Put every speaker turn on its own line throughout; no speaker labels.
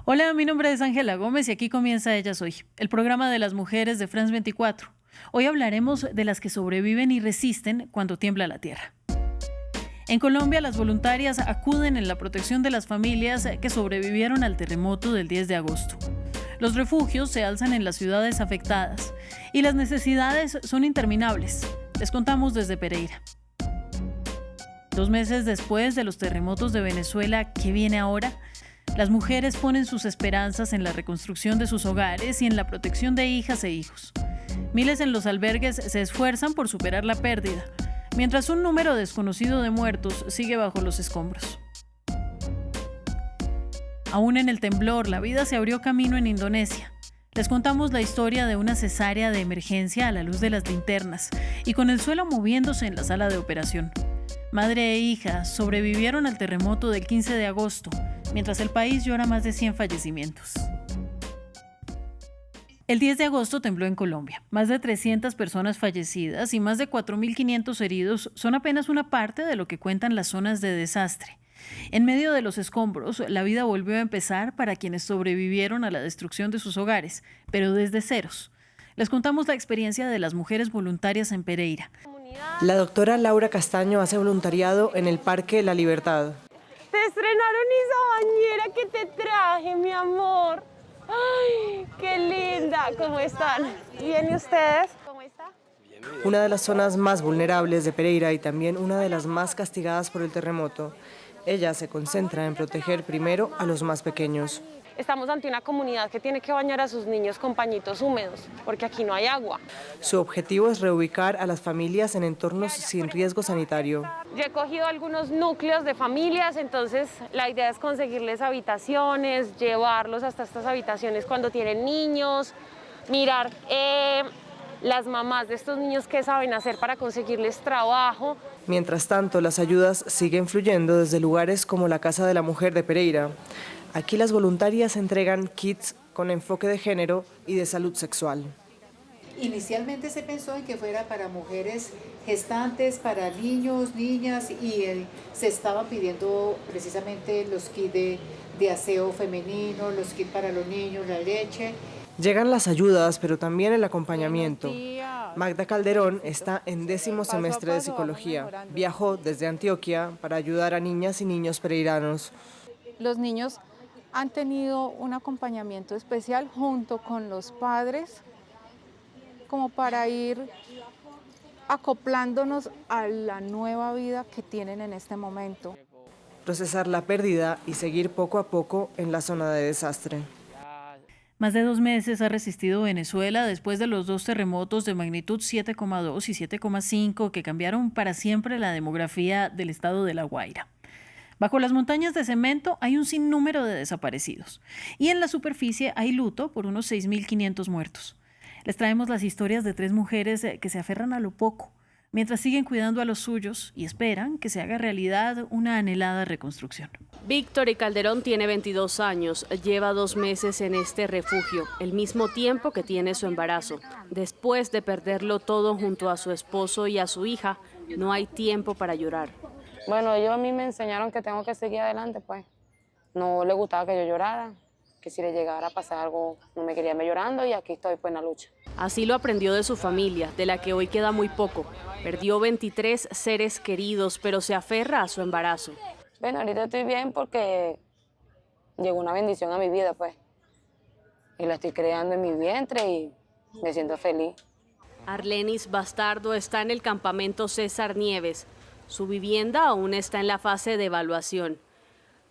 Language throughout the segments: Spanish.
Hola, mi nombre es Ángela Gómez y aquí comienza Ella Soy, el programa de las mujeres de France 24. Hoy hablaremos de las que sobreviven y resisten cuando tiembla la tierra. En Colombia, las voluntarias acuden en la protección de las familias que sobrevivieron al terremoto del 10 de agosto. Los refugios se alzan en las ciudades afectadas y las necesidades son interminables. Les contamos desde Pereira. 2 meses después de los terremotos de Venezuela, ¿qué viene ahora? Las mujeres ponen sus esperanzas en la reconstrucción de sus hogares y en la protección de hijas e hijos. Miles en los albergues se esfuerzan por superar la pérdida, mientras un número desconocido de muertos sigue bajo los escombros. Aún en el temblor, la vida se abrió camino en Indonesia. Les contamos la historia de una cesárea de emergencia a la luz de las linternas y con el suelo moviéndose en la sala de operación. Madre e hija sobrevivieron al terremoto del 15 de agosto, mientras el país llora más de 100 fallecimientos. El 10 de agosto tembló en Colombia. Más de 300 personas fallecidas y más de 4.500 heridos son apenas una parte de lo que cuentan las zonas de desastre. En medio de los escombros, la vida volvió a empezar para quienes sobrevivieron a la destrucción de sus hogares, pero desde ceros. Les contamos la experiencia de las mujeres voluntarias en Pereira.
La doctora Laura Castaño hace voluntariado en el Parque La Libertad.
Te estrenaron esa bañera que te traje, mi amor. Ay, qué linda. ¿Cómo están? ¿Bien y ustedes? ¿Cómo está?
Una de las zonas más vulnerables de Pereira y también una de las más castigadas por el terremoto. Ella se concentra en proteger primero a los más pequeños.
Estamos ante una comunidad que tiene que bañar a sus niños con pañitos húmedos, porque aquí no hay agua.
Su objetivo es reubicar a las familias en entornos sin riesgo sanitario.
Yo he cogido algunos núcleos de familias, entonces la idea es conseguirles habitaciones, llevarlos hasta estas habitaciones cuando tienen niños, mirar las mamás de estos niños qué saben hacer para conseguirles trabajo.
Mientras tanto, las ayudas siguen fluyendo desde lugares como la Casa de la Mujer de Pereira. Aquí las voluntarias entregan kits con enfoque de género y de salud sexual.
Inicialmente se pensó en que fuera para mujeres gestantes, para niños, niñas, y se estaban pidiendo precisamente los kits de aseo femenino, los kits para los niños, la leche.
Llegan las ayudas, pero también el acompañamiento. Magda Calderón está en 10º semestre de psicología. Viajó desde Antioquia para ayudar a niñas y niños pereiranos.
Los niños han tenido un acompañamiento especial junto con los padres, como para ir acoplándonos a la nueva vida que tienen en este momento.
Procesar la pérdida y seguir poco a poco en la zona de desastre.
Más de 2 meses ha resistido Venezuela después de los 2 terremotos de magnitud 7,2 y 7,5 que cambiaron para siempre la demografía del estado de La Guaira. Bajo las montañas de cemento hay un sinnúmero de desaparecidos y en la superficie hay luto por unos 6.500 muertos. Les traemos las historias de 3 mujeres que se aferran a lo poco, mientras siguen cuidando a los suyos y esperan que se haga realidad una anhelada reconstrucción.
Víctor Calderón tiene 22 años, lleva 2 meses en este refugio, el mismo tiempo que tiene su embarazo. Después de perderlo todo junto a su esposo y a su hija, no hay tiempo para llorar.
Bueno, ellos a mí me enseñaron que tengo que seguir adelante, pues. No les gustaba que yo llorara, que si le llegara a pasar algo no me quería ver llorando y aquí estoy pues en la lucha.
Así lo aprendió de su familia, de la que hoy queda muy poco. Perdió 23 seres queridos, pero se aferra a su embarazo.
Bueno, ahorita estoy bien porque llegó una bendición a mi vida, pues. Y la estoy creando en mi vientre y me siento feliz.
Arlenis Bastardo está en el campamento César Nieves. Su vivienda aún está en la fase de evaluación.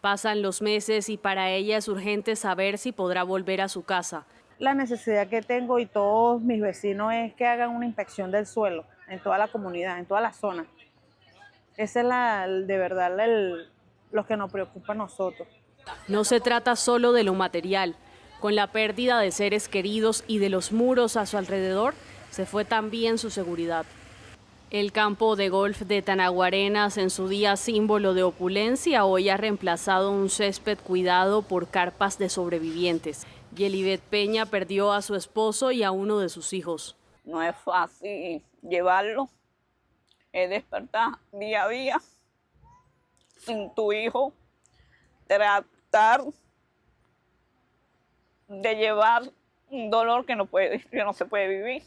Pasan los meses y para ella es urgente saber si podrá volver a su casa.
La necesidad que tengo y todos mis vecinos es que hagan una inspección del suelo en toda la comunidad, en toda la zona. Esa es de verdad lo que nos preocupa a nosotros.
No se trata solo de lo material. Con la pérdida de seres queridos y de los muros a su alrededor, se fue también su seguridad. El campo de golf de Tanaguarenas, en su día símbolo de opulencia, hoy ha reemplazado un césped cuidado por carpas de sobrevivientes. Yelibet Peña perdió a su esposo y a uno de sus hijos.
No es fácil llevarlo, es despertar día a día sin tu hijo, tratar de llevar un dolor que no se puede vivir.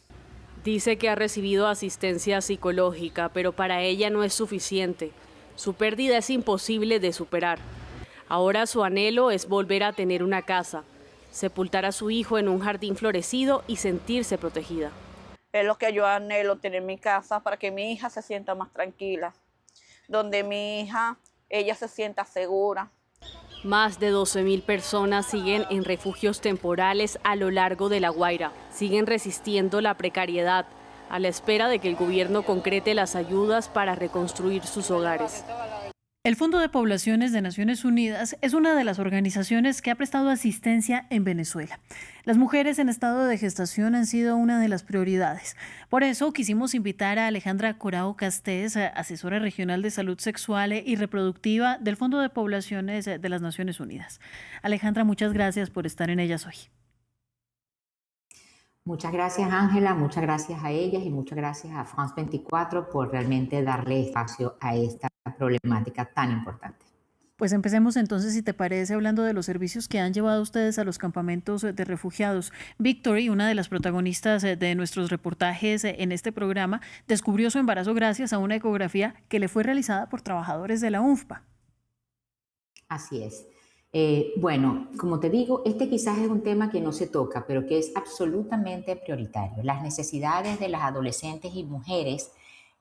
Dice que ha recibido asistencia psicológica, pero para ella no es suficiente. Su pérdida es imposible de superar. Ahora su anhelo es volver a tener una casa, sepultar a su hijo en un jardín florecido y sentirse protegida.
Es lo que yo anhelo, tener mi casa para que mi hija se sienta más tranquila, donde mi hija, ella se sienta segura.
Más de 12.000 personas siguen en refugios temporales a lo largo de La Guaira. Siguen resistiendo la precariedad, a la espera de que el gobierno concrete las ayudas para reconstruir sus hogares.
El Fondo de Poblaciones de Naciones Unidas es una de las organizaciones que ha prestado asistencia en Venezuela. Las mujeres en estado de gestación han sido una de las prioridades. Por eso quisimos invitar a Alejandra Corao Castés, asesora regional de salud sexual y reproductiva del Fondo de Poblaciones de las Naciones Unidas. Alejandra, muchas gracias por estar en Ellas Hoy.
Muchas gracias, Ángela, muchas gracias a ellas y muchas gracias a France 24 por realmente darle espacio a esta problemática tan importante.
Pues empecemos entonces, si te parece, hablando de los servicios que han llevado ustedes a los campamentos de refugiados. Victory, una de las protagonistas de nuestros reportajes en este programa, descubrió su embarazo gracias a una ecografía que le fue realizada por trabajadores de la UNFPA.
Así es. Bueno, como te digo, este quizás es un tema que no se toca, pero que es absolutamente prioritario. Las necesidades de las adolescentes y mujeres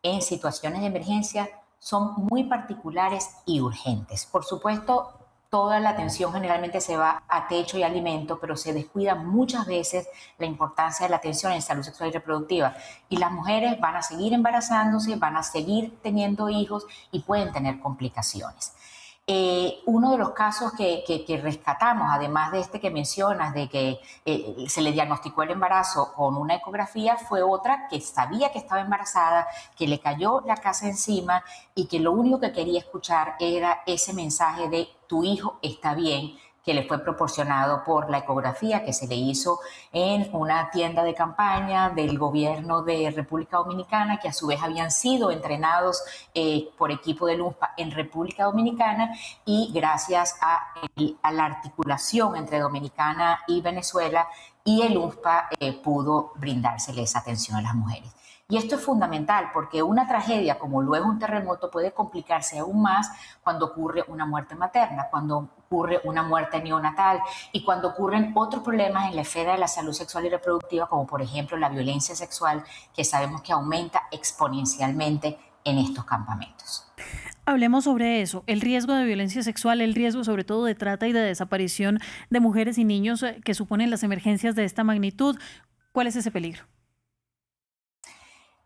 en situaciones de emergencia son muy particulares y urgentes. Por supuesto, toda la atención generalmente se va a techo y alimento, pero se descuida muchas veces la importancia de la atención en salud sexual y reproductiva. Y las mujeres van a seguir embarazándose, van a seguir teniendo hijos y pueden tener complicaciones. Uno de los casos que rescatamos, además de este que mencionas, de que se le diagnosticó el embarazo con una ecografía, fue otra que sabía que estaba embarazada, que le cayó la casa encima y que lo único que quería escuchar era ese mensaje de tu hijo está bien, que le fue proporcionado por la ecografía que se le hizo en una tienda de campaña del gobierno de República Dominicana, que a su vez habían sido entrenados por equipo de UNFPA en República Dominicana, y gracias a la articulación entre Dominicana y Venezuela y el UNFPA pudo brindársele esa atención a las mujeres. Y esto es fundamental porque una tragedia como lo es un terremoto puede complicarse aún más cuando ocurre una muerte materna, cuando ocurre una muerte neonatal y cuando ocurren otros problemas en la esfera de la salud sexual y reproductiva, como por ejemplo la violencia sexual, que sabemos que aumenta exponencialmente en estos campamentos.
Hablemos sobre eso, el riesgo de violencia sexual, el riesgo sobre todo de trata y de desaparición de mujeres y niños que suponen las emergencias de esta magnitud. ¿Cuál es ese peligro?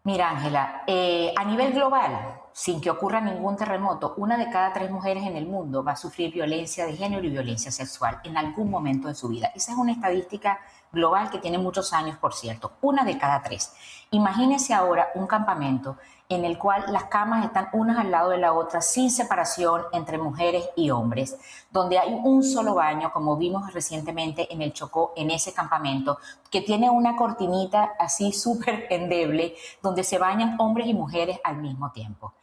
Mira, Ángela, a nivel global, sin que ocurra ningún terremoto, 1 de cada 3 mujeres en el mundo va a sufrir violencia de género y violencia sexual en algún momento de su vida. Esa es una estadística global que tiene muchos años, por cierto. 1 de cada 3. Imagínense ahora un campamento en el cual las camas están unas al lado de la otra, sin separación entre mujeres y hombres, donde hay un solo baño, como vimos recientemente en el Chocó, en ese campamento, que tiene una cortinita así súper endeble, donde se bañan hombres y mujeres al mismo tiempo.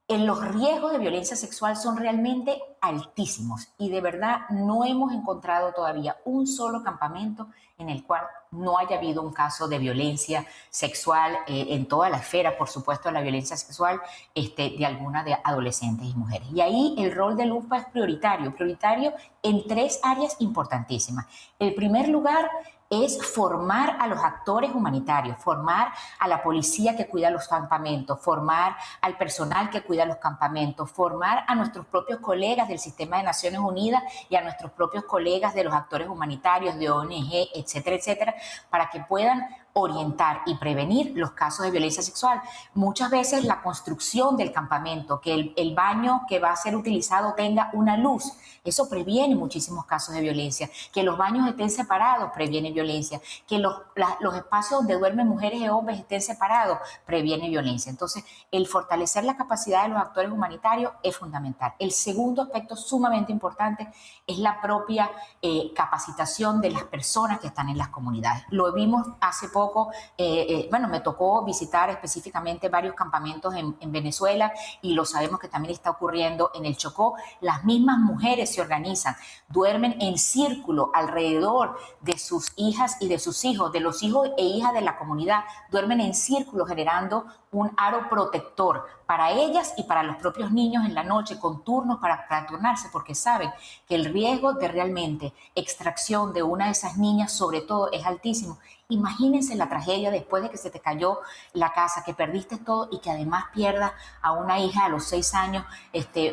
Los riesgos de violencia sexual son realmente altísimos y de verdad no hemos encontrado todavía un solo campamento en el cual no haya habido un caso de violencia sexual en toda la esfera, por supuesto, de la violencia sexual de alguna de adolescentes y mujeres. Y ahí el rol del UNFPA es prioritario en 3 áreas importantísimas. El primer lugar es formar a los actores humanitarios, formar a la policía que cuida los campamentos, formar al personal que cuida los campamentos, formar a nuestros propios colegas del sistema de Naciones Unidas y a nuestros propios colegas de los actores humanitarios, de ONG, etcétera, etcétera, para que puedan orientar y prevenir los casos de violencia sexual. Muchas veces la construcción del campamento, que el baño que va a ser utilizado tenga una luz, eso previene muchísimos casos de violencia. Que los baños estén separados previene violencia. Que los espacios donde duermen mujeres y hombres estén separados previene violencia. Entonces, el fortalecer la capacidad de los actores humanitarios es fundamental. El segundo aspecto sumamente importante es la propia capacitación de las personas que están en las comunidades. Lo vimos hace poco poco, me tocó visitar específicamente varios campamentos en Venezuela y lo sabemos que también está ocurriendo en el Chocó. Las mismas mujeres se organizan, duermen en círculo alrededor de sus hijas y de sus hijos, de los hijos e hijas de la comunidad, duermen en círculo generando un aro protector para ellas y para los propios niños en la noche, con turnos para turnarse, porque saben que el riesgo de realmente extracción de una de esas niñas, sobre todo, es altísimo. Imagínense la tragedia después de que se te cayó la casa, que perdiste todo y que además pierdas a una hija a los 6 años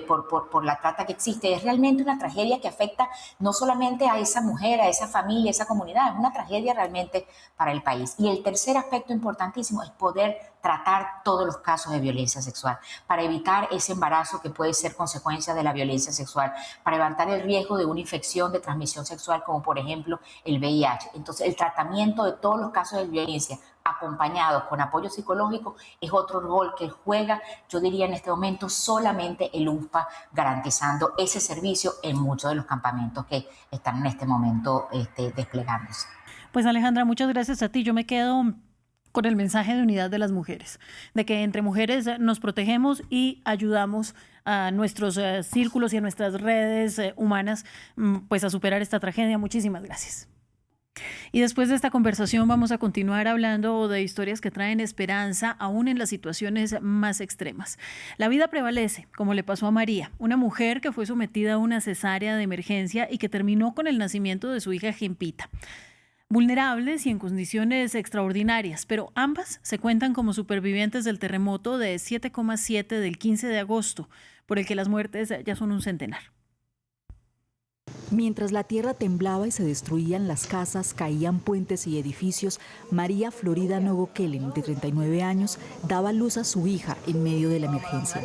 por la trata que existe. Es realmente una tragedia que afecta no solamente a esa mujer, a esa familia, a esa comunidad, es una tragedia realmente para el país. Y el tercer aspecto importantísimo es poder tratar todos los casos de violencia sexual, para evitar ese embarazo que puede ser consecuencia de la violencia sexual, para levantar el riesgo de una infección de transmisión sexual como por ejemplo el VIH. Entonces el tratamiento de todos los casos de violencia acompañados con apoyo psicológico es otro rol que juega, yo diría en este momento, solamente el UNFPA, garantizando ese servicio en muchos de los campamentos que están en este momento desplegándose.
Pues Alejandra, muchas gracias a ti. Yo me quedo con el mensaje de unidad de las mujeres, de que entre mujeres nos protegemos y ayudamos a nuestros círculos y a nuestras redes humanas pues a superar esta tragedia. Muchísimas gracias. Y después de esta conversación vamos a continuar hablando de historias que traen esperanza aún en las situaciones más extremas. La vida prevalece, como le pasó a María, una mujer que fue sometida a una cesárea de emergencia y que terminó con el nacimiento de su hija Gempita. Vulnerables y en condiciones extraordinarias, pero ambas se cuentan como supervivientes del terremoto de 7,7 del 15 de agosto, por el que las muertes ya son un centenar.
Mientras la tierra temblaba y se destruían las casas, caían puentes y edificios, María Florida Novo Kellen, de 39 años, daba luz a su hija en medio de la emergencia.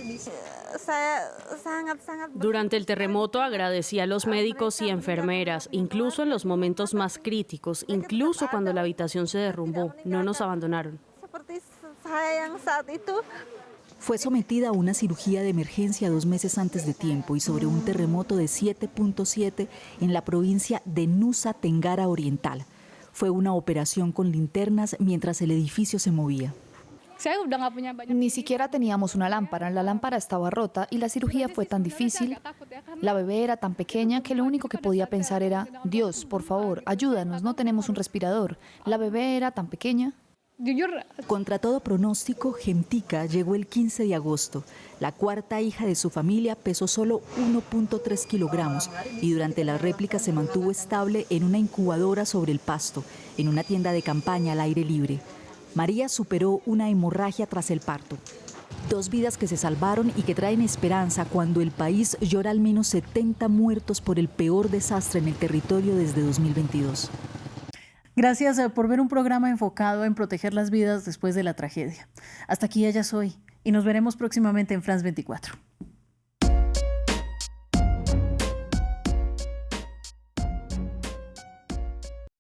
Durante el terremoto agradecí a los médicos y enfermeras, incluso en los momentos más críticos, incluso cuando la habitación se derrumbó, no nos abandonaron.
Fue sometida a una cirugía de emergencia 2 meses antes de tiempo y sobre un terremoto de 7.7 en la provincia de Nusa Tenggara Oriental. Fue una operación con linternas mientras el edificio se movía.
Ni siquiera teníamos una lámpara, la lámpara estaba rota y la cirugía fue tan difícil. La bebé era tan pequeña que lo único que podía pensar era, Dios, por favor, ayúdanos, no tenemos un respirador. La bebé era tan pequeña.
Contra todo pronóstico, Gentica llegó el 15 de agosto. La cuarta hija de su familia pesó solo 1.3 kilogramos y durante la réplica se mantuvo estable en una incubadora sobre el pasto, en una tienda de campaña al aire libre. María superó una hemorragia tras el parto. 2 vidas que se salvaron y que traen esperanza cuando el país llora al menos 70 muertos por el peor desastre en el territorio desde 2022.
Gracias por ver un programa enfocado en proteger las vidas después de la tragedia. Hasta aquí Ella Soy y nos veremos próximamente en France 24.